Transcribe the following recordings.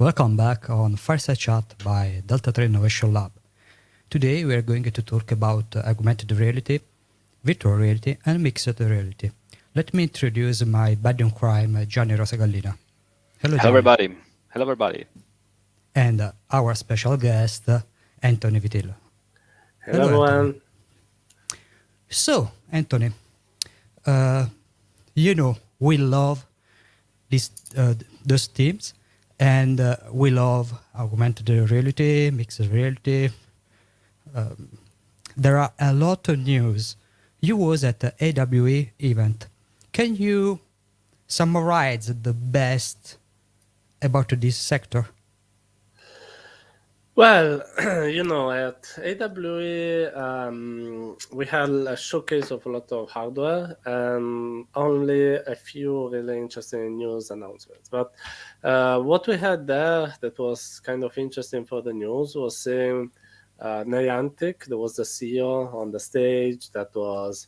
Welcome back on Fireside Chat by Delta 3 Innovation Lab. Today we are going to talk about augmented reality, virtual reality, and mixed reality. Let me introduce my buddy in crime, Gianni Rosagallina. Hello, Hello, Gianni. everybody. Hello, everybody. And our special guest, Anthony Vitillo. Hello, Hello, Anthony. everyone. So, Anthony, uh, we love these those themes, and we love augmented reality, mixed reality. There are a lot of news. You was at the AWE event. Can you summarize the best about this sector? Well, at AWE, we had a showcase of a lot of hardware and only a few really interesting news announcements. But what we had there that was kind of interesting for the news was seeing Niantic. There was the CEO on the stage that was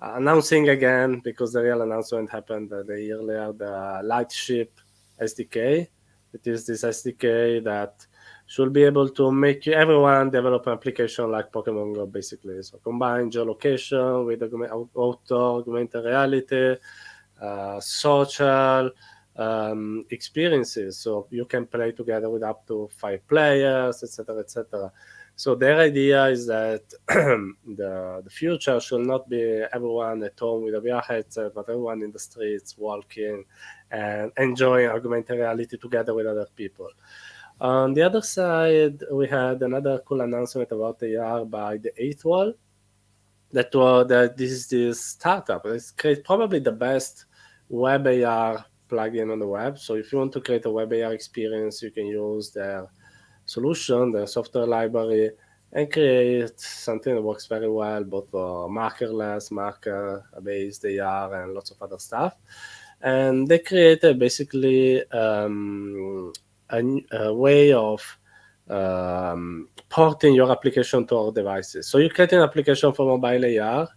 announcing again, because the real announcement happened the year earlier, the Lightship SDK. It is this SDK that should be able to make everyone develop an application like Pokemon Go, basically. So combine geolocation with augmented reality, social experiences. So you can play together with up to 5 players, etc., etc. So their idea is that the future should not be everyone at home with a VR headset, but everyone in the streets walking and enjoying augmented reality together with other people. On the other side, we had another cool announcement about AR by the Eighth Wall. That this startup. It's probably the best web AR plugin on the web. So if you want to create a web AR experience, you can use their solution, the software library, and create something that works very well, both for markerless, marker-based AR, and lots of other stuff. And they created basically a way of porting your application to our devices. So you create an application for mobile AR,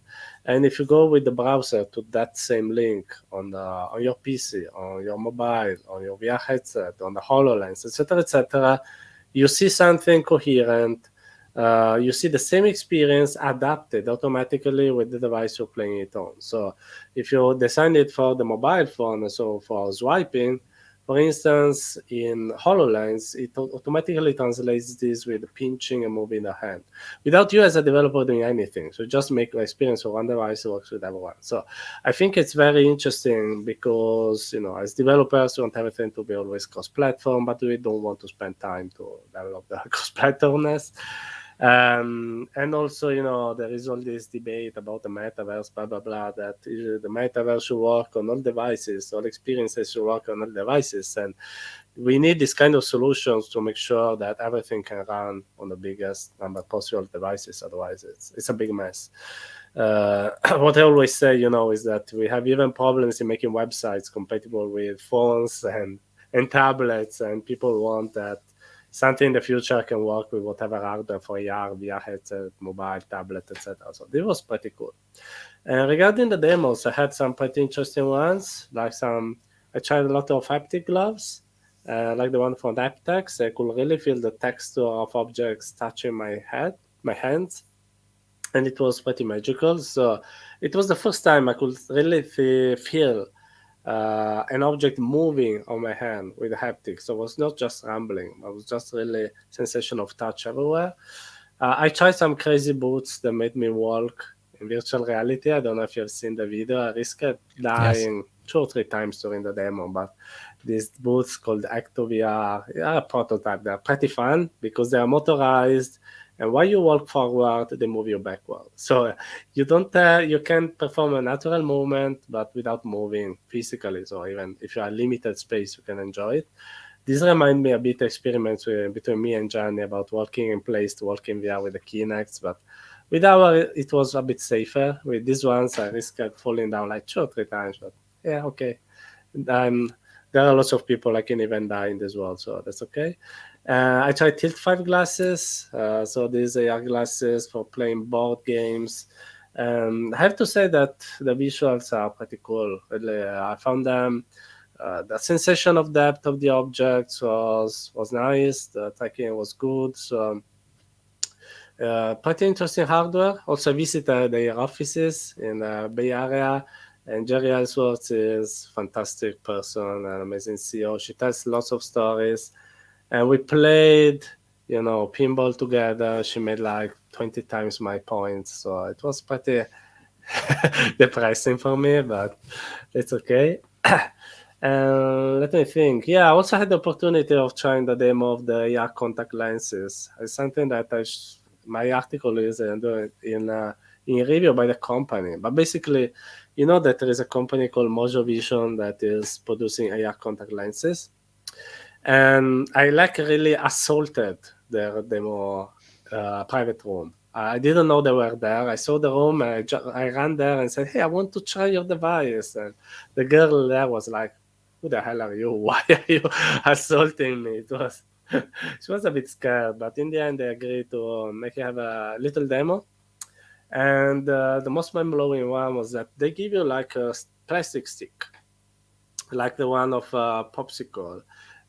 and if you go with the browser to that same link on your PC, on your mobile, on your VR headset, on the HoloLens, etc., you see something coherent. You see the same experience adapted automatically with the device you're playing it on. So if you design it for the mobile phone, so for swiping, for instance, in HoloLens, it automatically translates this with pinching and moving the hand without you as a developer doing anything. So just make the experience of one device works with everyone. So I think it's very interesting because, as developers, we want everything to be always cross-platform, but we don't want to spend time to develop the cross-platformness. And also, there is all this debate about the metaverse, blah, blah, blah, that the metaverse should work on all devices, all experiences should work on all devices. And we need this kind of solutions to make sure that everything can run on the biggest number possible of devices. Otherwise, it's a big mess. What I always say, is that we have even problems in making websites compatible with phones and tablets, and people want that something in the future can work with whatever hardware for AR, VR headset, mobile, tablet, etc. So this was pretty cool. And regarding the demos, I had some pretty interesting ones. I tried a lot of haptic gloves, like the one from Aptex. I could really feel the texture of objects touching my hands, and it was pretty magical. So it was the first time I could really feel an object moving on my hand with the haptics. So it was not just rumbling, it was just really sensation of touch everywhere. I tried some crazy boots that made me walk in virtual reality. I don't know if you've seen the video. I risked dying 2 or 3 times during the demo, but these boots called ActoVR are a prototype. They're pretty fun because they are motorized, and while you walk forward, they move you backward. So you can perform a natural movement, but without moving physically. So even if you are limited space, you can enjoy it. This reminds me a bit experiments between me and Gianni about walking in place to walk in VR with the Kinects, but with it was a bit safer. With these ones, I risked falling down like 2 or 3 times, but yeah, okay. There are lots of people I can even die in this world, so that's okay. I tried Tilt 5 glasses. So these AR glasses for playing board games. I have to say that the visuals are pretty cool. Really, I found them The sensation of depth of the objects was nice. The tracking was good. So pretty interesting hardware. Also visited their offices in the Bay Area. And Jerry Ellsworth is fantastic person, an amazing CEO. She tells lots of stories. And we played, pinball together. She made like 20 times my points. So it was pretty depressing for me, but it's okay. Let me think. Yeah, I also had the opportunity of trying the demo of the AR contact lenses. It's something that my article is in review by the company. But basically, you know that there is a company called Mojo Vision that is producing AR contact lenses. And I really assaulted their demo private room. I didn't know they were there. I saw the room. I ran there and said, "Hey, I want to try your device." And the girl there was like, "Who the hell are you? Why are you assaulting me?" It was she was a bit scared, but in the end, they agreed to make you have a little demo. And the most mind-blowing one was that they give you like a plastic stick, like the one of popsicle,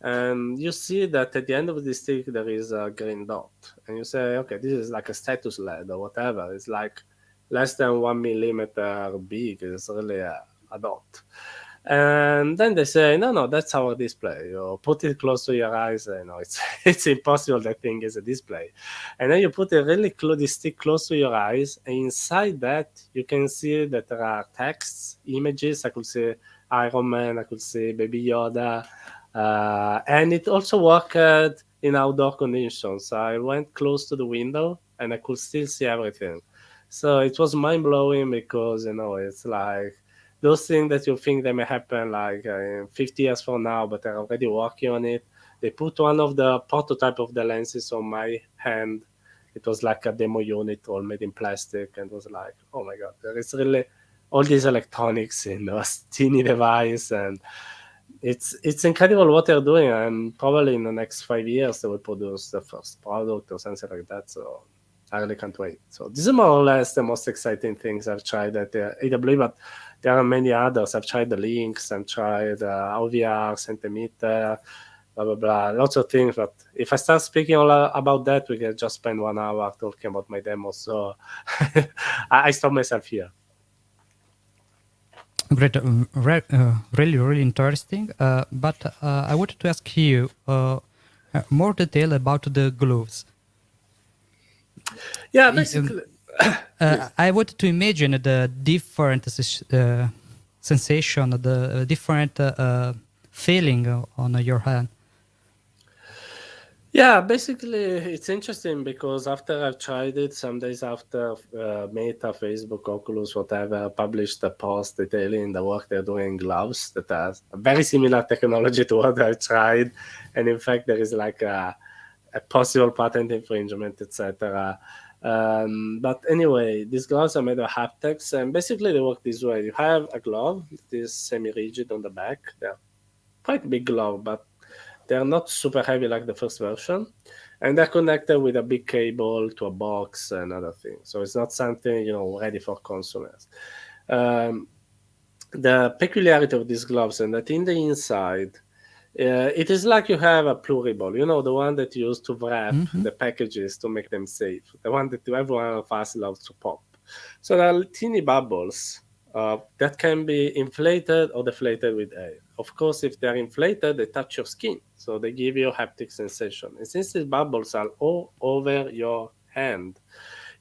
and you see that at the end of the stick there is a green dot, and you say, okay, this is like a status LED or whatever. It's like less than 1 millimeter big. It's really a dot. And then they say, no, that's our display. You put it close to your eyes. It's it's impossible. That thing is a display. And then you put a really the stick close to your eyes, and inside that you can see that there are texts, images. I could say Iron Man. I could say Baby Yoda. And it also worked in outdoor conditions. I went close to the window and I could still see everything. So it was mind blowing because it's like those things that you think they may happen like in 50 years from now, but they're already working on it. They put one of the prototype of the lenses on my hand. It was like a demo unit all made in plastic, and was like, oh my god, there is really all these electronics in a teeny device, and it's incredible what they're doing. And probably in the next 5 years they will produce the first product or something like that. So I really can't wait. So this is more or less the most exciting things I've tried at AW, but there are many others. I've tried the links, I've tried OVR, centimeter, blah blah blah, lots of things. But if I start speaking all about that, we can just spend 1 hour talking about my demos. So I stop myself here. Great, really, really interesting. But I wanted to ask you more detail about the gloves. Yeah, basically. I wanted to imagine the different sensation, the different feeling on your hand. Yeah, basically, it's interesting because after I've tried it, some days after Meta, Facebook, Oculus, whatever, published a post detailing the work they're doing in gloves that has a very similar technology to what I've tried. And in fact, there is like a possible patent infringement, etc. But anyway, these gloves are made of haptics, and basically they work this way. You have a glove that is semi-rigid on the back. They're quite big glove, but they're not super heavy like the first version, and they're connected with a big cable to a box and other things. So it's not something ready for consumers. The peculiarity of these gloves is that in the inside, it is like you have a pluriball, the one that you use to wrap the packages to make them safe, the one that everyone of us loves to pop. So there are teeny bubbles that can be inflated or deflated with air. Of course, if they're inflated, they touch your skin, so they give you haptic sensation. And since these bubbles are all over your hand,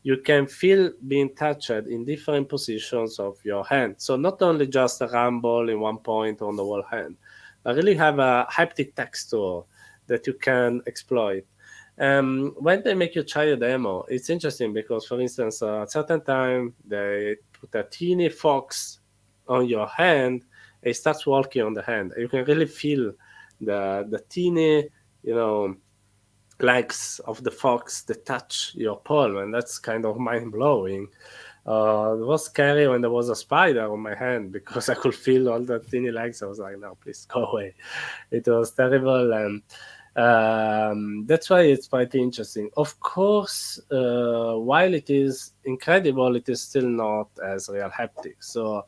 you can feel being touched in different positions of your hand. So not only just a rumble in one point on the whole hand, but really have a haptic texture that you can exploit. When they make you try a demo, it's interesting because, for instance, at certain time they put a teeny fox on your hand. It starts walking on the hand. You can really feel the teeny, legs of the fox that touch your palm, and that's kind of mind blowing. It was scary when there was a spider on my hand because I could feel all the teeny legs. I was like, no, please go away. It was terrible, and that's why it's quite interesting. Of course, while it is incredible, it is still not as real haptic. So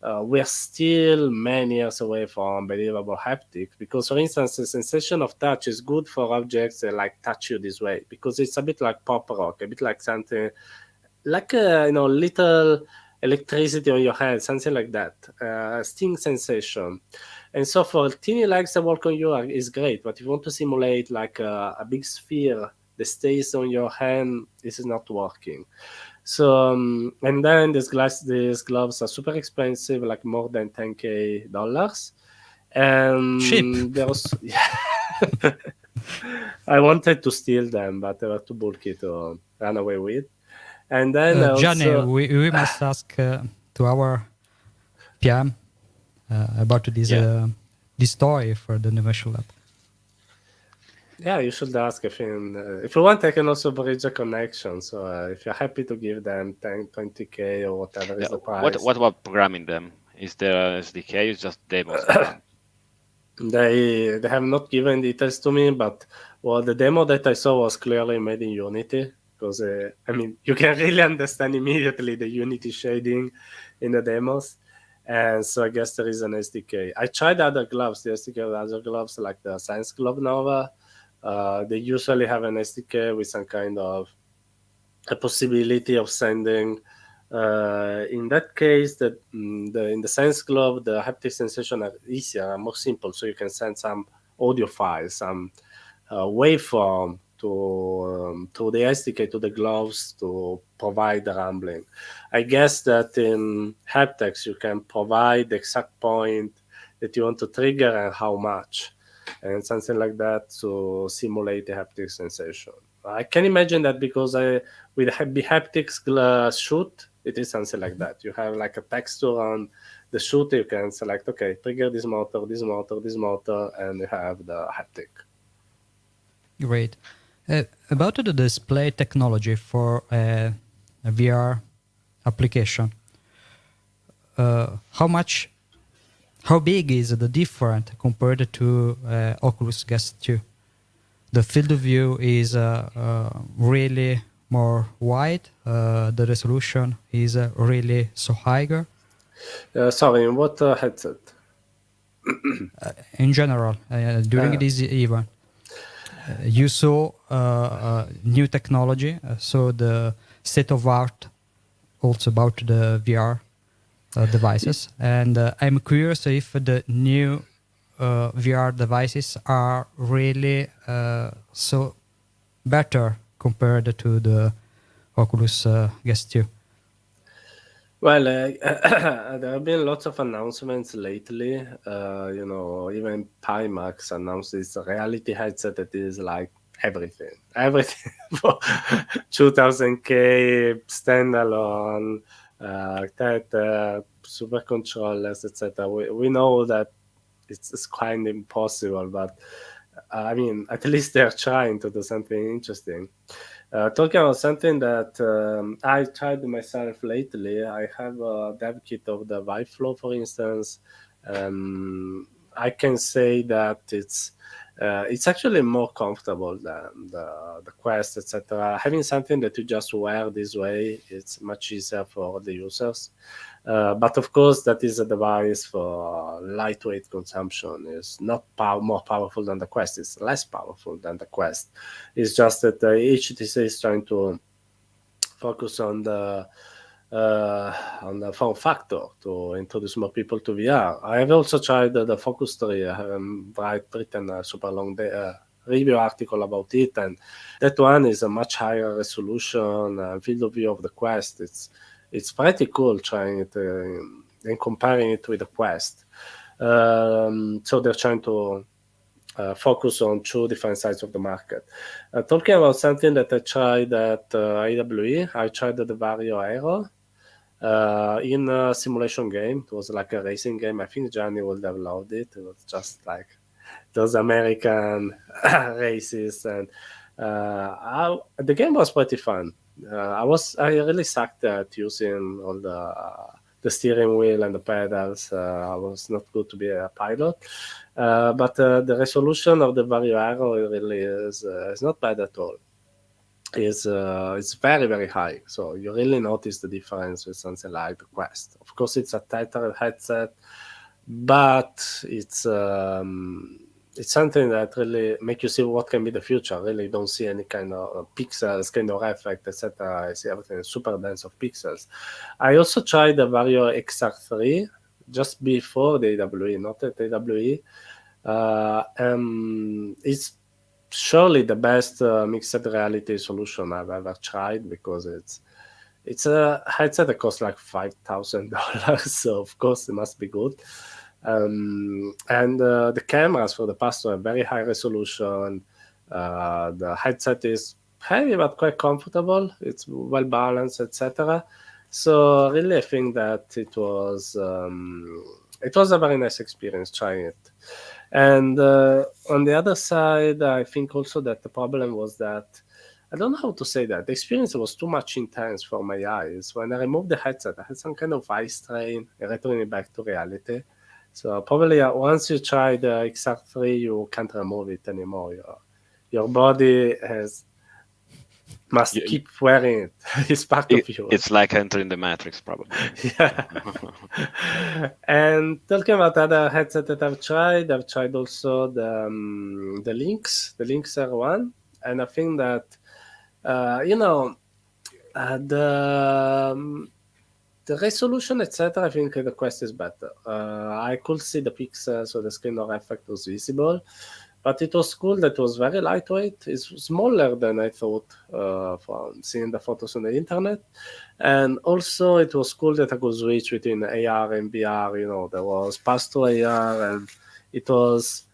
we're still many years away from believable haptics because, for instance, the sensation of touch is good for objects that like touch you this way because it's a bit like pop rock, a bit like something like a little electricity on your hand, something like that, sting sensation. And so for teeny legs that walk on you is great, but if you want to simulate like a big sphere that stays on your hand, this is not working. So and then these gloves are super expensive, like more than $10K, Cheap. and there's I wanted to steal them, but they were too bulky to run away with. And then Gianni, also, we must ask to our PM about Yeah. this toy for the innovation lab. yeah, you should ask if if you want, I can also bridge a connection. So if you're happy to give them 10, 20K or whatever Yeah. is the What price, about programming them? Is there SDK? It's just demos they run. they have not given details to me, but well, the demo that I saw was clearly made in Unity because I mean you can really understand immediately the Unity shading in the demos. And so I guess there is an SDK. I tried other gloves, the SDK of other gloves like the Science Glove Nova. They usually have an SDK with some kind of a possibility of sending. In that case, in the Science Glove, the haptic sensation are easier and more simple, so you can send some audio files, some waveform to the SDK to the gloves to provide the rumbling. I guess that in haptics you can provide the exact point that you want to trigger and how much, and something like that to simulate the haptic sensation. I can imagine that because with the haptics shoot, it is something like that. You have like a texture on the shoot. You can select, okay, trigger this motor, this motor, this motor, and you have the haptic. Great. About the display technology for a VR application, how big is the difference compared to Oculus Quest 2? The field of view is really more wide. The resolution is really so higher. Sorry, in what headset? In general, during this event, you saw new technology, so the state of art also about the VR devices. And I'm curious if the new VR devices are really so better compared to the Oculus Quest 2. Well, there have been lots of announcements lately. Even Pimax announced this reality headset that is like everything for 2000K standalone, super controllers, etc. We know that it's kind of impossible, but I mean, at least they're trying to do something interesting. Talking about something that I tried myself lately, I have a dev kit of the Vive Flow, for instance. I can say that it's actually more comfortable than the Quest, etc. Having something that you just wear this way, it's much easier for the users. But of course, that is a device for lightweight consumption. It's not more powerful than the Quest. It's less powerful than the Quest. It's just that HTC is trying to focus on the form factor to introduce more people to VR. I have also tried the Focus 3. I have written a super long review article about it, and that one is a much higher resolution field of view of the Quest. It's pretty cool trying it and comparing it with the Quest. So they're trying to focus on two different sides of the market. Talking about something that I tried at AWE, I tried the Vario Aero in a simulation game. It was like a racing game. I think Johnny would have loved it. It was just like those American races, and the game was pretty fun. I really sucked at using all the steering wheel and the pedals. I was not good to be a pilot, but the resolution of the Vario Aero really is not bad at all. is very very high. So you really notice the difference with something like the Quest. Of course, it's a tighter headset, but it's something that really make you see what can be the future. Really don't see any kind of pixels, kind of effect, etc. I see everything super dense of pixels. I also tried the Vario XR3 just before the AWE, not at AWE. It's surely the best mixed reality solution I've ever tried, because it's a headset that costs like $5,000, so of course it must be good. And the cameras for the past are very high resolution. The headset is heavy but quite comfortable. It's well balanced, etc. So really, I think that it was a very nice experience trying it. And on the other side, I think also that the problem was that I don't know how to say that. The experience was too much intense for my eyes. When I removed the headset, I had some kind of eye strain, returning back to reality. So probably once you try the XR3, you can't remove it anymore. Your body must You, keep wearing it. It's part of you. it's like entering the Matrix, probably. Yeah. And talking about other headsets that I've tried also the Lynx R1, and I think that the resolution, etc. I think the Quest is better. I could see the pixels, so the screen door effect was visible, but it was cool that it was very lightweight. It's smaller than I thought from seeing the photos on the internet. And also, it was cool that I could switch between AR and VR. There was pass to AR, and it was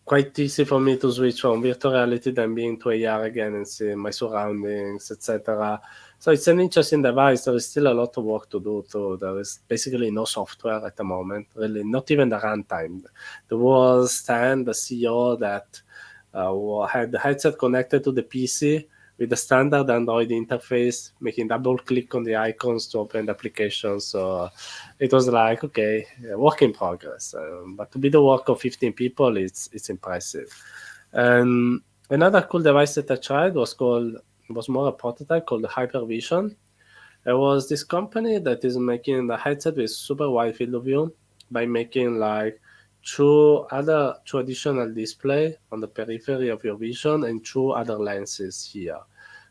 quite easy for me to switch from virtual reality then being to AR again and see my surroundings, etc. So it's an interesting device. There is still a lot of work to do. So there is basically no software at the moment, really, not even the runtime. There was Stan, the CEO, that had the headset connected to the PC with the standard Android interface, making double click on the icons to open the application. So it was like, okay, work in progress. But to be the work of 15 people, it's impressive. And another cool device that I tried was more a prototype called the Hypervision. There was this company that is making the headset with super wide field of view by making like two additional display on the periphery of your vision and two other lenses here.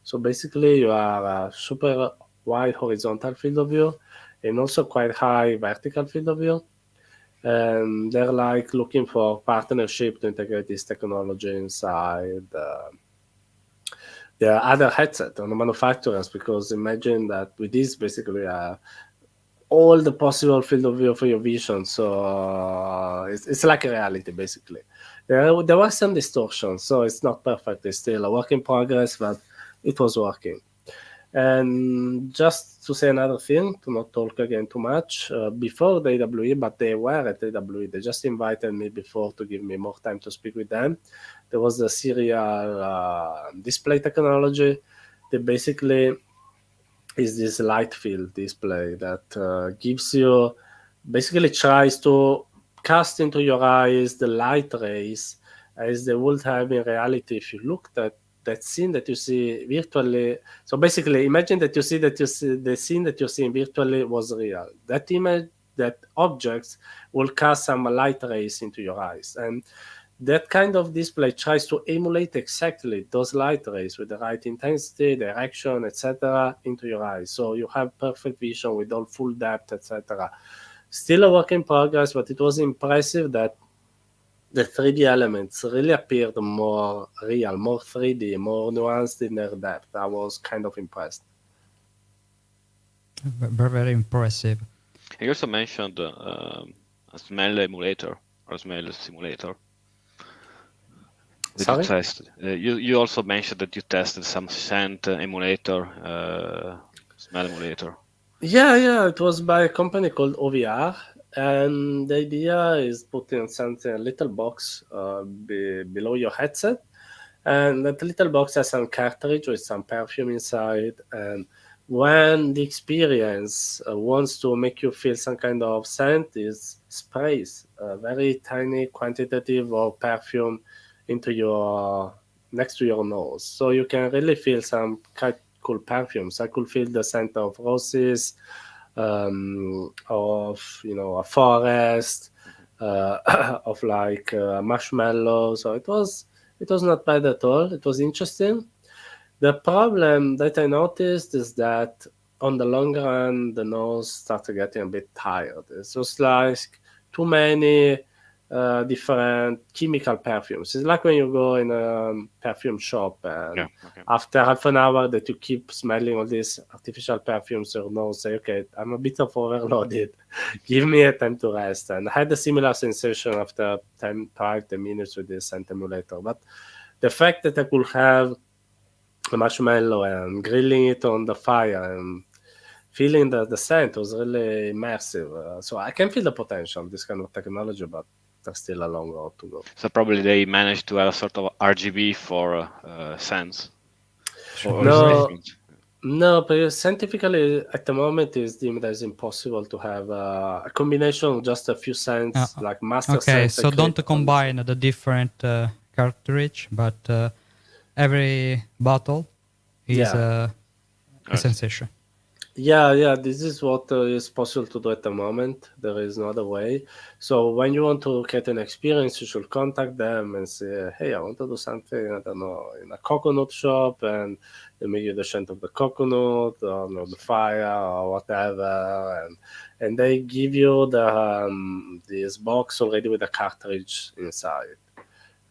So basically, you have a super wide horizontal field of view and also quite high vertical field of view. And they're like looking for partnership to integrate this technology inside the other headset on the manufacturers, because imagine that with this basically all the possible field of view for your vision. So it's like a reality basically. There was some distortion, so it's not perfect. It's still a work in progress, but it was working. And just to say another thing, to not talk again too much, before the AWE, but they were at AWE, they just invited me before to give me more time to speak with them. There was the serial display technology that basically is this light field display that basically tries to cast into your eyes the light rays as they would have in reality if you looked at that scene that you see virtually. So basically, imagine that you see the scene that you're seeing virtually was real. That image, that objects will cast some light rays into your eyes, and that kind of display tries to emulate exactly those light rays with the right intensity, direction, etc. into your eyes. So you have perfect vision with all full depth, etc. Still a work in progress, but it was impressive that the 3D elements really appeared more real, more 3D, more nuanced in their depth. I was kind of impressed. Very, very impressive. You also mentioned a smell emulator or smell simulator. Did Sorry? you test? You also mentioned that you tested some scent emulator, smell emulator. Yeah, it was by a company called OVR, and the idea is putting something, a little box below your headset, and that little box has some cartridge with some perfume inside, and when the experience wants to make you feel some kind of scent, is sprays a very tiny quantitative of perfume into your next to your nose, so you can really feel some quite cool perfumes. I could feel the scent of roses, of a forest, of like marshmallow. So it was not bad at all. It was interesting. The problem that I noticed is that on the long run, the nose started getting a bit tired. It's just like too many different chemical perfumes. It's like when you go in a perfume shop Yeah. and Okay. after half an hour that you keep smelling all these artificial perfumes, your nose say, okay, I'm a bit of overloaded. Give me a time to rest. And I had a similar sensation after 10 minutes with this scent emulator. But the fact that I could have a marshmallow and grilling it on the fire and feeling the scent was really immersive. So I can feel the potential of this kind of technology, but there's still a long road to go. So probably they managed to have a sort of RGB for scents. Or is it No, different? no, but scientifically at the moment it's deemed as impossible to have a combination of just a few scents, like master Okay, scents. so That don't create combine the different cartridge, but every bottle is Yeah. a sensation. Yeah, this is what is possible to do at the moment. There is no other way. So when you want to create an experience, you should contact them and say, "Hey, I want to do something. I don't know, in a coconut shop, and they make you the scent of the coconut, or the fire, or whatever." And they give you this box already with a cartridge inside.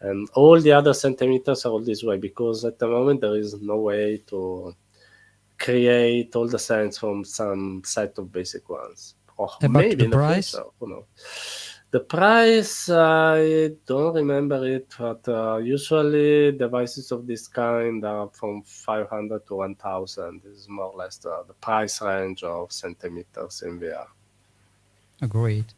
And all the other centimeters are all this way because at the moment there is no way to create all the scents from some set of basic ones. Or About maybe the in the price? future, who knows. The price, I don't remember it, but usually devices of this kind are from 500 to 1000. This is more or less the price range of centimeters in VR. Great.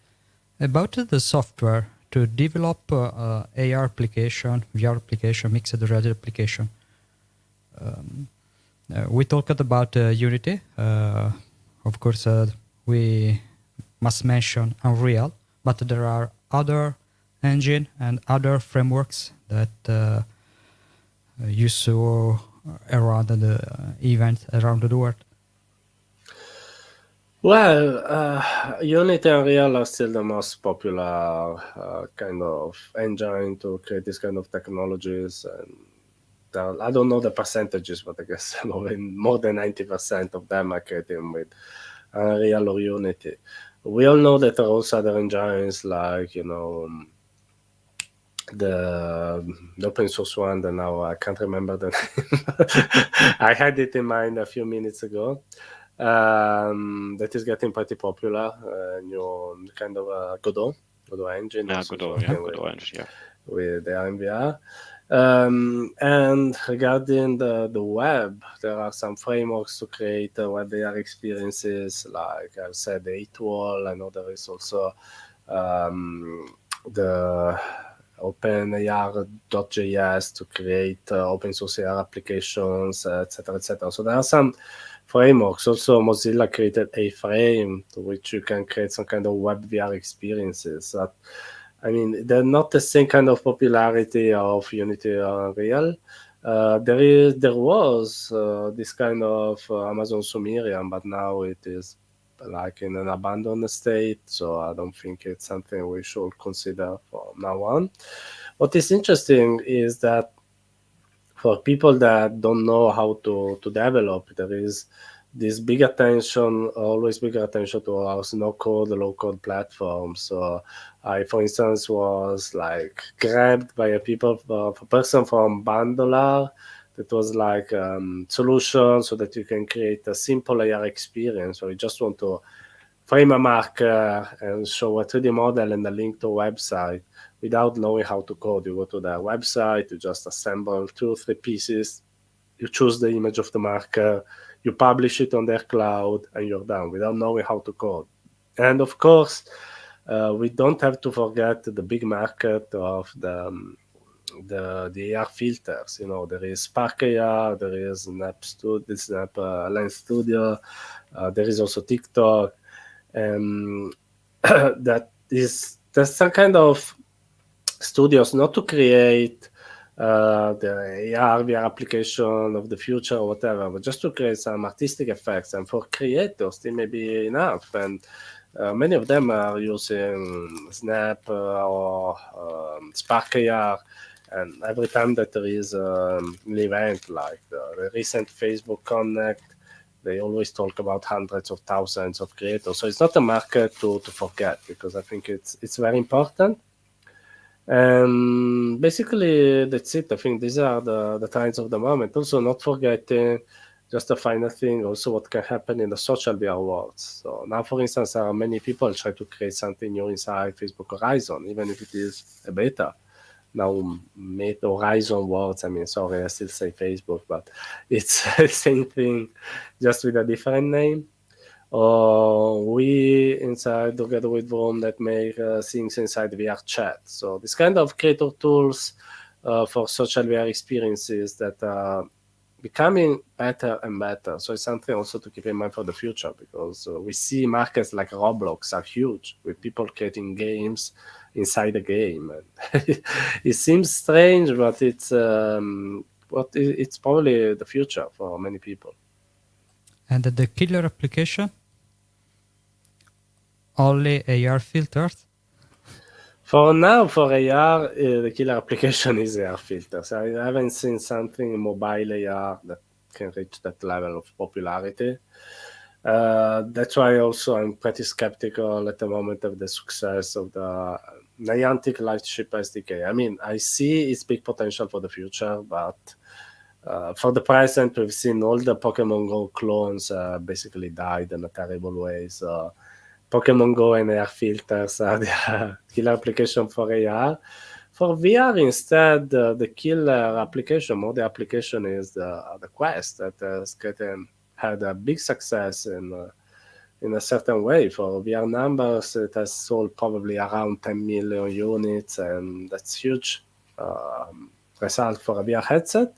About the software to develop AR application, VR application, mixed reality application. We talked about Unity. Of course, we must mention Unreal, but there are other engine and other frameworks that you saw around the event around the world. Well, Unity and Unreal are still the most popular kind of engine to create this kind of technologies. And I don't know the percentages, but I guess more than 90% of them are creating with Unreal or Unity. We all know that there are also other engines like, the open source one, and now I can't remember the name. I had it in mind a few minutes ago. That is getting pretty popular. New kind of Godot engine Yeah, also is Godot, yeah, working Godot engine, yeah. with the MVR. And regarding the web, there are some frameworks to create web AR experiences, like I've said, the 8wall. I know there is also the OpenAR.js to create open source AR applications, etc., etc. So there are some frameworks. Also, Mozilla created a frame to which you can create some kind of web VR experiences. They're not the same kind of popularity of Unity or Unreal. There was this kind of Amazon Sumerian, but now it is like in an abandoned state. So I don't think it's something we should consider from now on. What is interesting is that for people that don't know how to develop, there is this big attention, always bigger attention to our no code, low code platform. So I, for instance, was like grabbed by a person from Bandolar that was like solution so that you can create a simple AR experience where you just want to frame a marker and show a 3D model and a link to a website without knowing how to code. You go to the website, you just assemble 2 or 3 pieces, you choose the image of the marker, you publish it on their cloud, and you're done without knowing how to code. And of course, we don't have to forget the big market of the AR filters. There is Spark AR, there is Snap Lens Studio, there is also TikTok. There's some kind of studios not to create the AR, VR application of the future or whatever, but just to create some artistic effects. And for creators, it may be enough. And many of them are using Snap or Spark AR. And every time that there is an event like the recent Facebook Connect, they always talk about hundreds of thousands of creators. So it's not a market to forget, because I think it's very important. And basically, that's it. I think these are the times of the moment. Also, not forgetting just a final thing, also what can happen in the social VR world. So now, for instance, there are many people try to create something new inside Facebook Horizon, even if it is a beta. Now, made Horizon words. I mean, sorry, I still say Facebook, but it's the same thing, just with a different name. Or we inside together with Vroom that make things inside VR chat. So this kind of creator tools for social VR experiences that are becoming better and better. So it's something also to keep in mind for the future, because we see markets like Roblox are huge, with people creating games inside a game. And it seems strange, but it's probably the future for many people. And the killer application? Only AR filters? For now, for AR, the killer application is AR filters. I haven't seen something in mobile AR that can reach that level of popularity. That's why also I'm pretty skeptical at the moment of the success of the Niantic Lightship SDK. I mean, I see its big potential for the future, but for the present, we've seen all the Pokemon Go clones basically died in a terrible way. So Pokemon Go and AR filters are the killer application for AR. For VR, instead, the killer application, more the application is the Quest that has had a big success in a certain way. For VR numbers, it has sold probably around 10 million units, and that's huge result for a VR headset.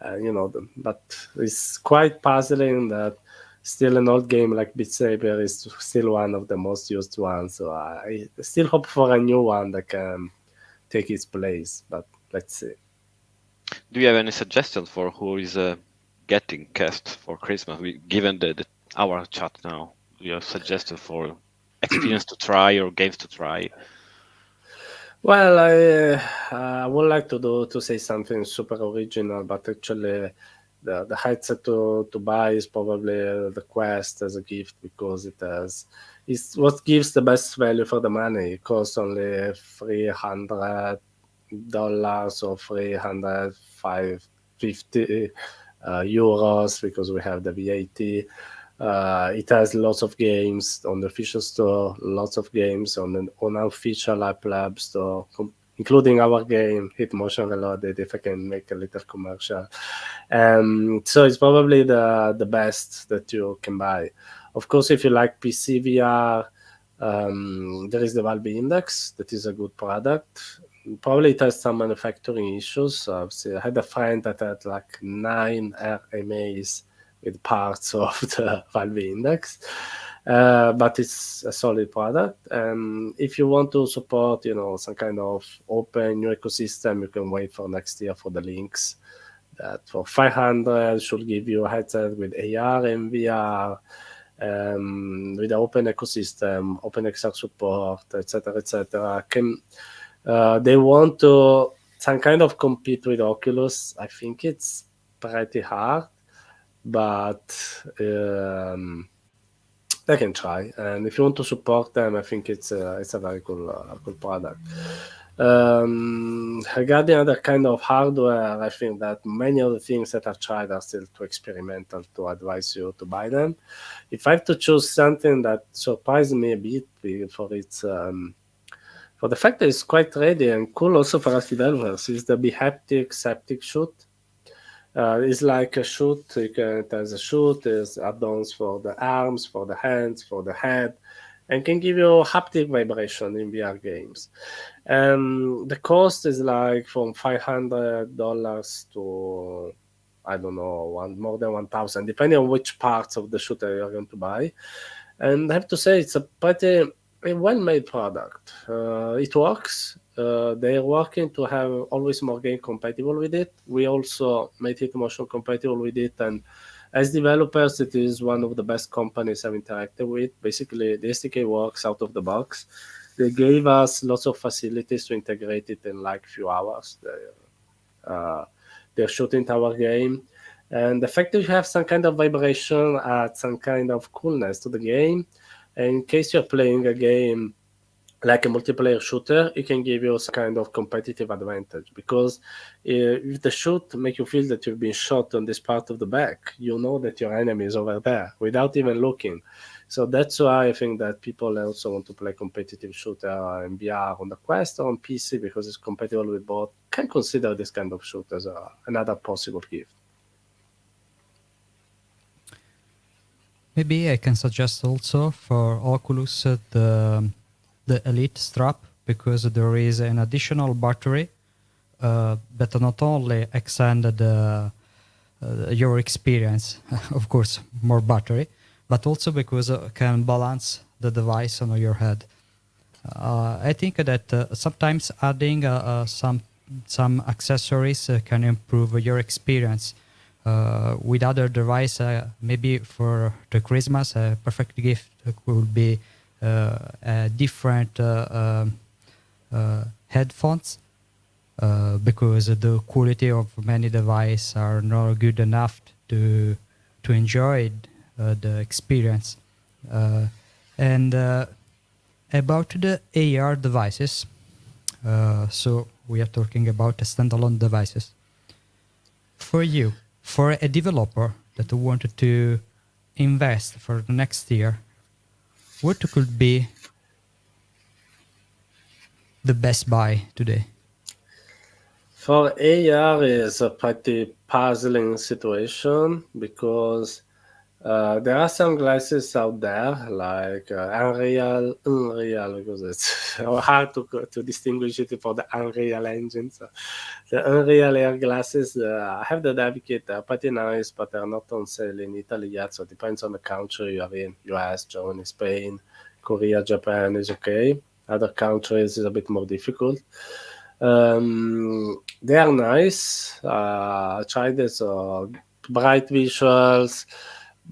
But it's quite puzzling that still an old game like Beat Saber is still one of the most used ones. So I still hope for a new one that can take its place, but let's see. Do you have any suggestions for who is getting cast for Christmas? Given our chat now, do you have suggestions for experience to try or games to try? Well, I would like to say something super original, but actually the headset to buy is probably the Quest as a gift, because it's what gives the best value for the money. It costs only $300 or 350 euros, because we have the VAT. It has lots of games on the official store, lots of games on an unofficial App Lab store, including our game, Hit Motion Reloaded, if I can make a little commercial. So it's probably the best that you can buy. Of course, if you like PC VR, there is the Valve Index. That is a good product. Probably it has some manufacturing issues. I had a friend that had like 9 RMAs with parts of the Valve Index. But it's a solid product. And if you want to support, some kind of open new ecosystem, you can wait for next year for the links. That for 500 should give you a headset with AR and VR, with the open ecosystem, open XR support, etc., etc. They want to some kind of compete with Oculus. I think it's pretty hard, but they can try. And if you want to support them, I think it's a very cool product. Regarding other kind of hardware, I think that many of the things that I've tried are still too experimental to advise you to buy them. If I have to choose something that surprised me a bit for its for the fact that it's quite ready and cool also for us developers, is the Behaptic Septic Shoot. It's like a shoot. It has a shoot. There's add-ons for the arms, for the hands, for the head, and can give you haptic vibration in VR games. The cost is like from $500 to, I don't know, more than 1,000, depending on which parts of the shooter you're going to buy. And I have to say, it's a pretty well-made product. It works. they're working to have always more game compatible with it. We also made it motion compatible with it, and as developers, it is one of the best companies I've interacted with. Basically, the SDK works out of the box. They gave us lots of facilities to integrate it in like few hours. They're shooting our game, and the fact that you have some kind of vibration adds some kind of coolness to the game. And in case you're playing a game like a multiplayer shooter, it can give you some kind of competitive advantage, because if the shoot make you feel that you've been shot on this part of the back, you know that your enemy is over there without even looking. So that's why I think that people also want to play competitive shooter in VR on the Quest or on PC, because it's compatible with both. Can consider this kind of shoot as another possible gift. Maybe I can suggest also for Oculus the Elite strap, because there is an additional battery that not only extend your experience, of course, more battery, but also because it can balance the device on your head. I think that sometimes adding some accessories can improve your experience. With other device, maybe for the Christmas, a perfect gift would be different headphones, because the quality of many devices are not good enough to enjoy the experience. And about the AR devices, so we are talking about the standalone devices. For you, for a developer that wanted to invest for the next year, what could be the best buy today? For AR is a pretty puzzling situation, because there are some glasses out there like Unreal, because it's hard to distinguish it for the Unreal Engine. So the Unreal AR glasses, I have the advocate, they're pretty nice, but they're not on sale in Italy yet. So it depends on the country you are in. US, Germany, Spain, Korea, Japan is okay. Other countries is a bit more difficult. They are nice. I tried this, bright visuals,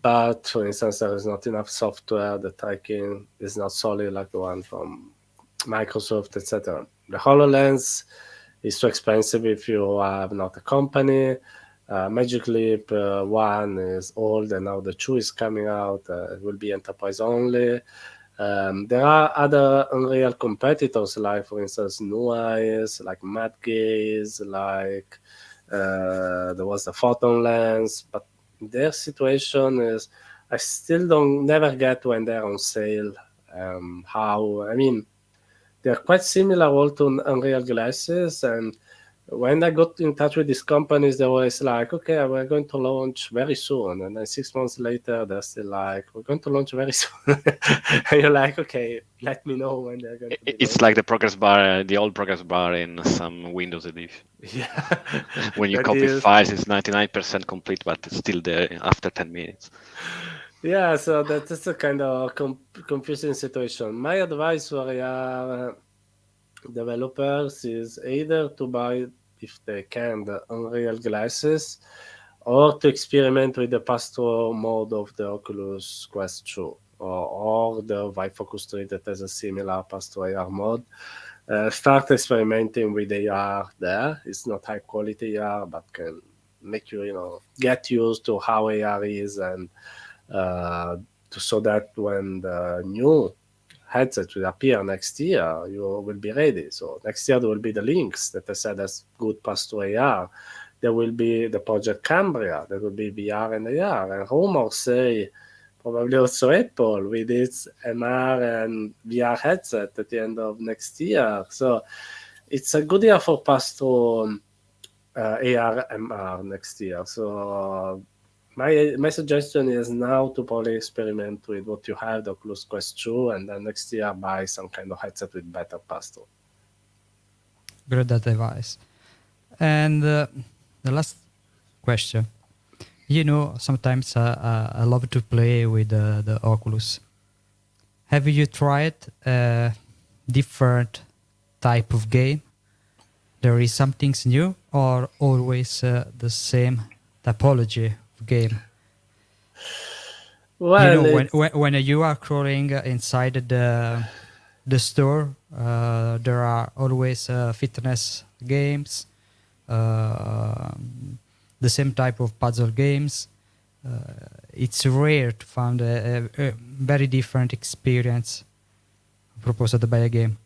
but for instance, there is not enough software. The tracking is not solid like the one from Microsoft, etc. The HoloLens is too expensive if you have not a company. Magic Leap 1 is old, and now the 2 is coming out. It will be enterprise only. There are other Unreal competitors, like for instance New Eyes, like Mad Gaze, like there was the Photon Lens, but their situation is I still don't never get when they're on sale. How I mean, they're quite similar all to Unreal glasses, and when I got in touch with these companies, they were like, okay, we're going to launch very soon. And then 6 months later, they're still like, we're going to launch very soon. And you're like, okay, let me know when they're going to be It's launched. like the progress bar, the old progress bar in some Windows edition. Yeah. When you That copy is- files, it's 99% complete, but it's still there after 10 minutes. Yeah, so that is a kind of confusing situation. My advice for developers is either to buy, if they can, the Unreal glasses, or to experiment with the pass-through mode of the Oculus Quest 2, or the Vive Focus 3 that has a similar pass-through AR mode. Start experimenting with AR there. It's not high quality AR, but can make you, get used to how AR is, and so that when the new headset will appear next year, you will be ready. So next year there will be the Lynx that I said has good pass to AR. There will be the Project Cambria, there will be VR and AR. And rumors say probably also Apple with its MR and VR headset at the end of next year. So it's a good year for pass to AR MR next year. So my suggestion is now to probably experiment with what you have, the Oculus Quest 2, and then next year buy some kind of headset with better pass-through. Great device. And the last question. Sometimes I love to play with the Oculus. Have you tried different type of game? There is some things new, or always the same typology of game? You know, Well, it's when you are crawling inside the store, there are always fitness games, uh, the same type of puzzle games. It's rare to find a very different experience proposed by a game.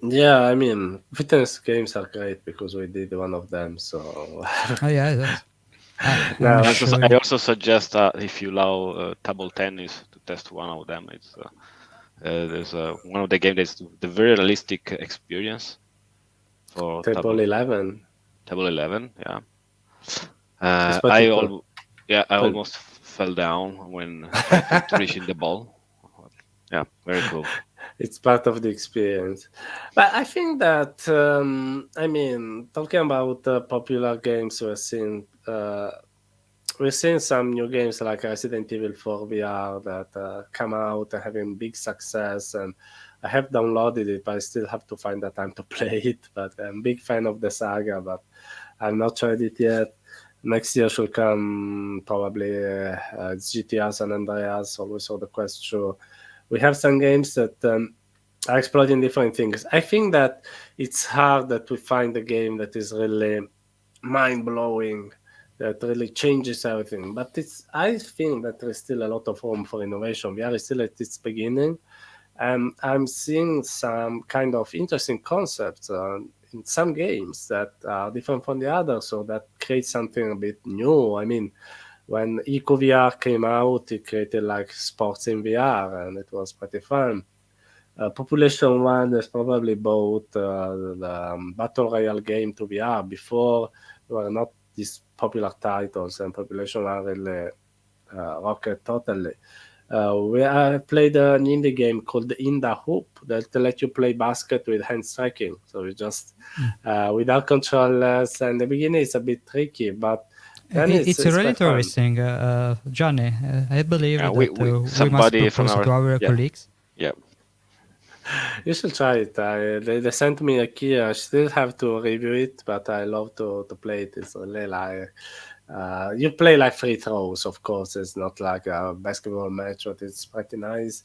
yeah. I mean, fitness games are great because we did one of them. So Oh yeah, yes. I'm now, sure. I also suggest if you love table tennis to test one of them. It's there's one of the game that's the very realistic experience for table 11 table 11. Yeah, is pretty cool. I Well, almost fell down when trying to reach in the ball. Yeah, very cool. it's part of the experience. But I think that I mean, talking about popular games, we're seeing some new games like Resident Evil 4 VR that come out and having big success. And I have downloaded it, but I still have to find the time to play it. But I'm a big fan of the saga, but I've not tried it yet. Next year should come probably GTA San Andreas, always on the Quest show. We have some games that are exploring different things. I think that it's hard that we find a game that is really mind blowing, that really changes everything. But it's I think that there is still a lot of room for innovation. We are still at its beginning, and I'm seeing some kind of interesting concepts in some games that are different from the others, so that creates something a bit new. I mean, when EcoVR came out, it created like sports in VR, and it was pretty fun. Population One has probably bought the Battle Royale game to VR. Before, there were not these popular titles, and Population One really rocket totally. We played an indie game called Inda Hoop that let you play basket with hand tracking. So you just Mm. without controllers. And the beginning is a bit tricky, but then It's it's really quite fun. interesting, Johnny. I believe Yeah, that we we must somebody from propose it our to our yeah colleagues. yeah You should try it. They sent me a key. I still have to review it, but I love to play it. It's really like you play like free throws, of course. It's not like a basketball match, but it's pretty nice.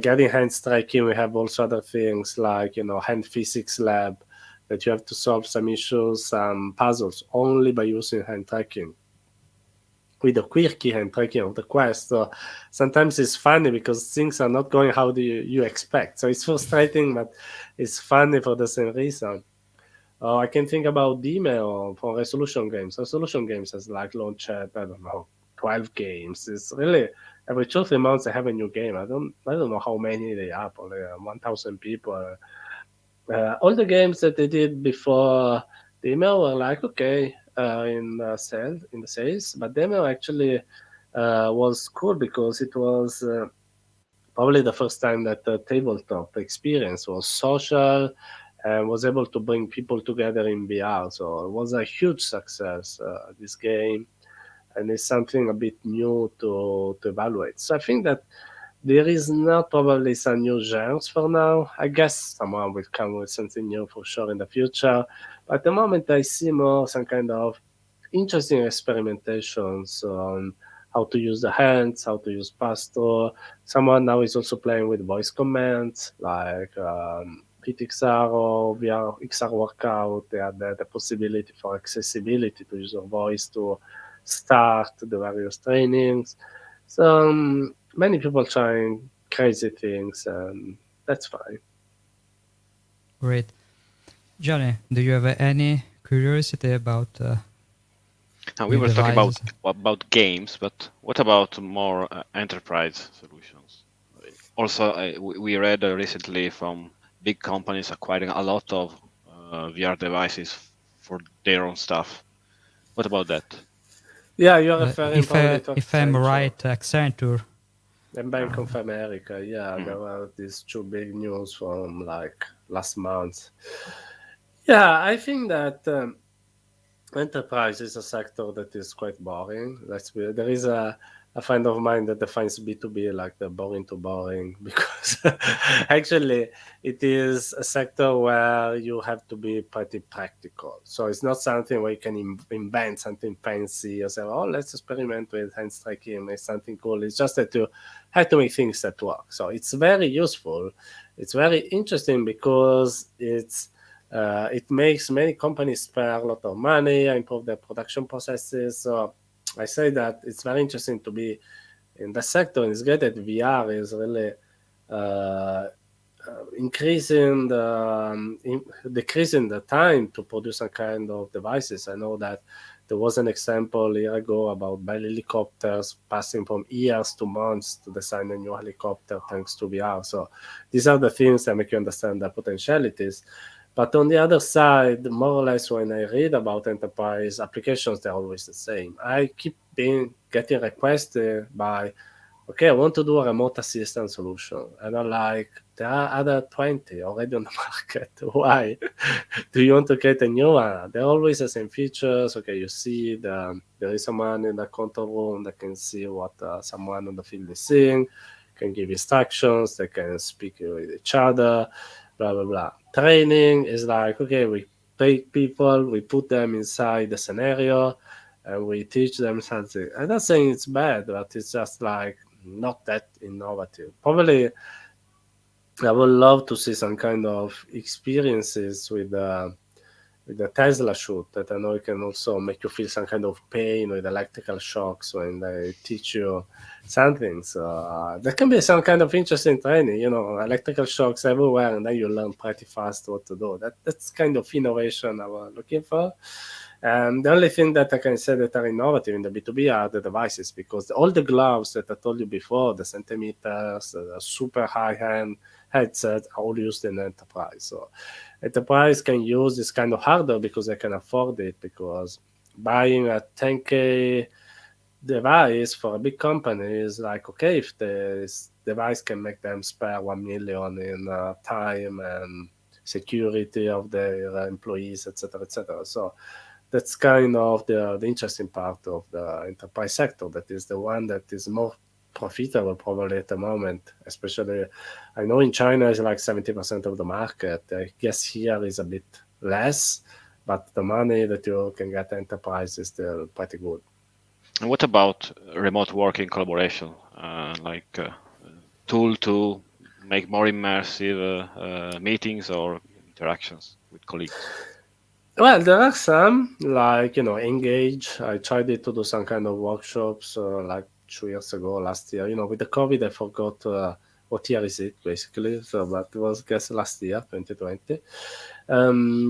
Getting hand striking, we have also other things like hand physics lab that you have to solve some issues, some puzzles only by using hand tracking with the quirky hand tracking of the quest. So sometimes it's funny because things are not going how you expect. So it's frustrating, but it's funny for the same reason. I can think about Dime for resolution games. Resolution games has like launched, I don't know, 12 games. It's really every 2 3 months they have a new game. I don't know how many they are, probably 1,000 people. All the games that they did before demo were like okay in the sales, but demo actually was cool because it was probably the first time that the tabletop experience was social and was able to bring people together in VR. So it was a huge success. This game, and it's something a bit new to evaluate. So I think that there is not probably some new genres for now. I guess someone will come with something new for sure in the future. But at the moment, I see more some kind of interesting experimentations on how to use the hands, how to use pass-through. Someone now is also playing with voice commands like PTXR or VR XR Workout. They had the possibility for accessibility to use your voice to start the various trainings. So many people trying crazy things, and that's fine. Great. Johnny, do you have any curiosity about Now we new were talking devices? about games, but what about more enterprise solutions? Also, we read recently from big companies acquiring a lot of VR devices for their own stuff. What about that? Yeah, you're referring probably to If I'm Accenture right, Accenture. and Bank of America. Yeah, Mhm. there were these two big news from like last month. Yeah, I think that enterprise is a sector that is quite boring. There is a friend of mine that defines B2B like the boring to boring because actually it is a sector where you have to be pretty practical. So it's not something where you can invent something fancy or say, oh, let's experiment with hand tracking, make something cool. It's just that you have to make things that work. So it's very useful. It's very interesting because it makes many companies spare a lot of money, improve their production processes. So I say that it's very interesting to be in the sector. And it's great that VR is really uh, increasing decreasing the time to produce some kind of devices. I know that there was an example a year ago about Bell helicopters passing from years to months to design a new helicopter thanks to VR. So these are the things that make you understand the potentialities. But on the other side, more or less, when I read about enterprise applications, they're always the same. I keep getting requested by, okay, I want to do a remote assistant solution. And I'm like, there are other 20 already on the market. Why do you want to create a new one? They're always the same features. Okay, you see there is someone in the control room that can see what someone on the field is seeing, can give instructions, they can speak with each other, blah, blah, blah. Training is like, okay, we take people, we put them inside the scenario, and we teach them something. I'm not saying it's bad, but it's just like not that innovative. Probably I would love to see some kind of experiences with the Tesla shoot that I know it can also make you feel some kind of pain with electrical shocks when they teach you something. So there can be some kind of interesting training, electrical shocks everywhere, and then you learn pretty fast what to do. That's kind of innovation I was looking for. The only thing that I can say that are innovative in the B2B are the devices, because all the gloves that I told you before, the centimeters, the super high-end headsets, are all used in enterprise. So enterprise can use this kind of hardware because they can afford it, because buying a 10K device for a big company is like, okay, if this device can make them spare 1 million in time and security of their employees, etc., etc. So that's kind of the interesting part of the enterprise sector. That is the one that is more profitable probably at the moment. Especially, I know in China is like 70% of the market. I guess here is a bit less, but the money that you can get enterprise is still pretty good. And what about remote working collaboration, like tool to make more immersive meetings or interactions with colleagues? Well, there are some like Engage. I tried it to do some kind of workshops like 2 years ago, last year. With the COVID, I forgot what year is it basically. So, but it was guess last year, 2020.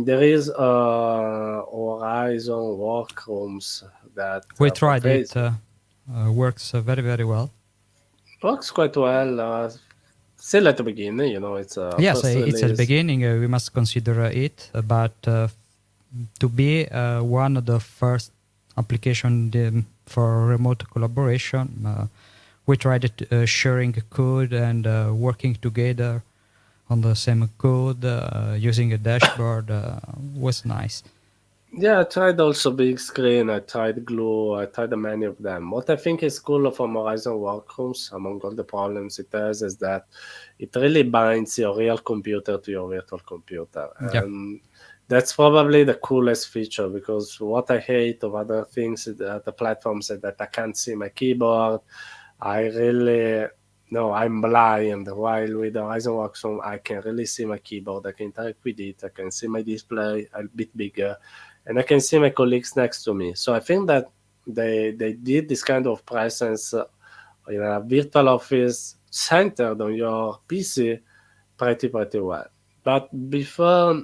There is Horizon workrooms that We tried it. portrays Works very, very well. works quite well. Still at the beginning, it's a Yes, first it's at the release. beginning. We must consider it, but to be one of the first application for remote collaboration, we tried it, sharing code and working together on the same code, using a dashboard was nice. Yeah, I tried also big screen. I tried Glue. I tried many of them. What I think is cool from Horizon Workrooms, among all the problems it has, is that it really binds your real computer to your virtual computer, Yeah. and that's probably the coolest feature. Because what I hate of other things, is that the platforms is that I can't see my keyboard. I really no, I'm blind. While with the Horizon Workroom, I can really see my keyboard. I can interact with it. I can see my display a bit bigger, and I can see my colleagues next to me. So I think that they did this kind of presence in a virtual office centered on your PC pretty well. But before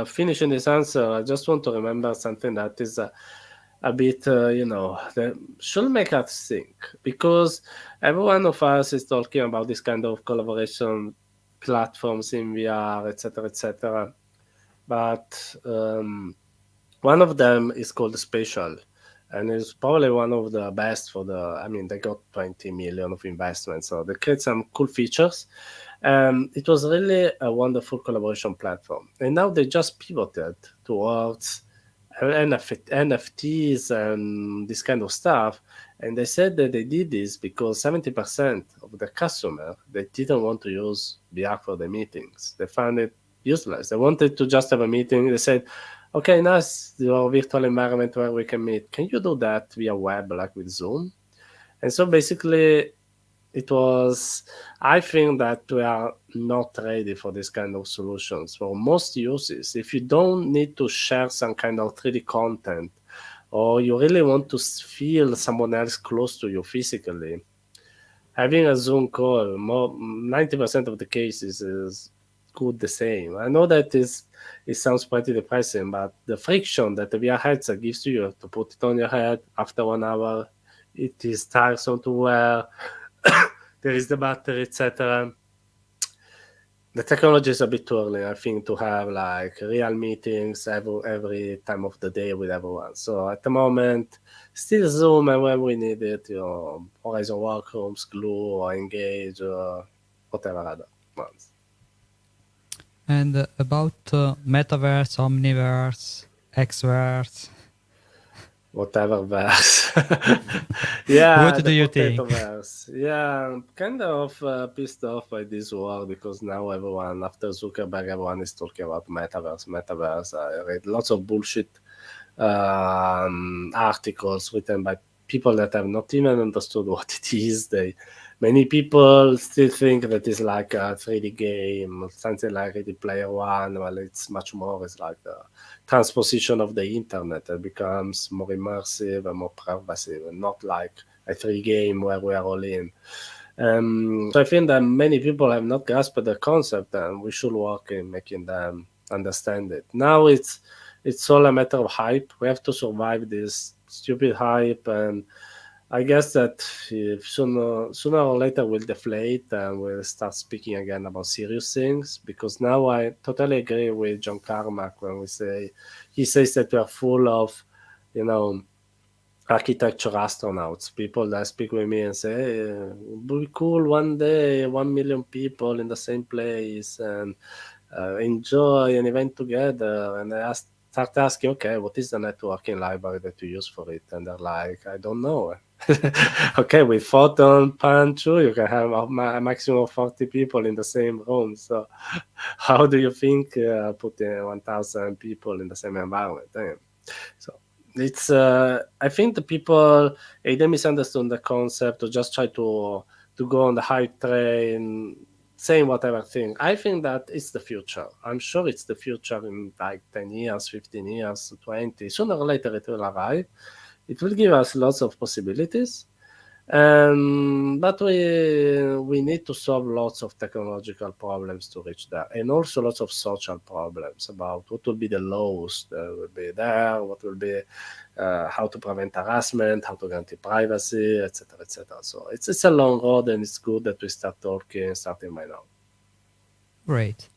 finishing this answer, I just want to remember something that is a bit, that should make us think, because every one of us is talking about this kind of collaboration platforms in VR, etc., etc. But one of them is called Spatial, and it's probably one of the best for the. I mean, they got 20 million of investment, so they create some cool features. It was really a wonderful collaboration platform, and now they just pivoted towards NFTs and this kind of stuff. And they said that they did this because 70% of the customer, they didn't want to use VR for the meetings. They found it useless. They wanted to just have a meeting. They said, okay, nice, your virtual environment where we can meet. Can you do that via web, like with Zoom? And so basically, it was, I think that we are not ready for this kind of solutions for most uses. If you don't need to share some kind of 3D content, or you really want to feel someone else close to you physically, having a Zoom call, 90% of the cases is good the same. I know that it sounds pretty depressing, but the friction that the VR headset gives to you to put it on your head after 1 hour, it is tiresome to wear. There is the battery, etc. The technology is a bit too early, I think, to have like real meetings every time of the day with everyone. So at the moment, still Zoom, and when we need it, Horizon Workrooms, Glue, or Engage, or whatever other ones. And about metaverse, omniverse, Xverse, Whatever verse. Yeah, what the do you potato think? verse. Yeah, I'm kind of pissed off by this word because now everyone, after Zuckerberg, everyone is talking about metaverse. I read lots of bullshit articles written by people that have not even understood what it is. Many people still think that it's like a 3D game, something like Ready Player One. Well, it's much more. It's like the transposition of the internet that becomes more immersive and more pervasive, and not like a 3D game where we are all in. So I think that many people have not grasped the concept, and we should work in making them understand it. Now it's all a matter of hype. We have to survive this stupid hype, and I guess that if sooner or later we'll deflate and we'll start speaking again about serious things. Because now I totally agree with John Carmack when he says that we are full of, you know, architecture astronauts, people that speak with me and say, hey, it would be cool one day, 1 million people in the same place and enjoy an event together. And start asking, okay, what is the networking library that you use for it? And they're like, I don't know. Okay, with Photon Punch, you can have a maximum of 40 people in the same room. So how do you think putting 1,000 people in the same environment? So it's I think the people either misunderstood the concept or just try to go on the hype train, saying whatever thing. I think that it's the future. I'm sure it's the future in like 10 years, 15 years, 20. Sooner or later it will arrive. It will give us lots of possibilities. But we need to solve lots of technological problems to reach there, and also lots of social problems about what will be the laws that will be there, what will be how to prevent harassment, how to guarantee privacy, etc., etc. So it's a long road, and it's good that we start talking starting by now. Great.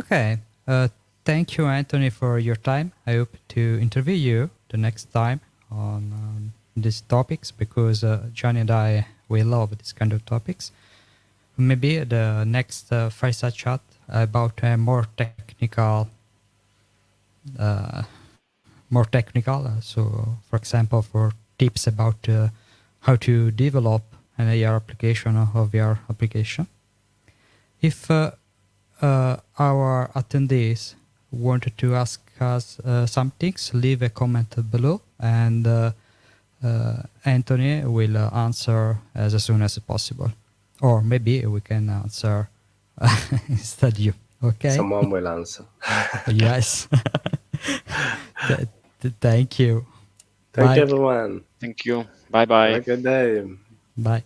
Okay. Thank you, Anthony, for your time. I hope to interview you the next time on these topics because Johnny and I, we love this kind of topics. Maybe the next fireside chat about more technical, so, for example, for tips about how to develop an AR application or VR application. If our attendees wanted to ask us some things, leave a comment below, and Anthony will answer as soon as possible. Or maybe we can answer instead you. Okay? Someone will answer. Yes. Thank you. Thank Bye. you, everyone. Thank you. Bye bye. Have a good day. Bye.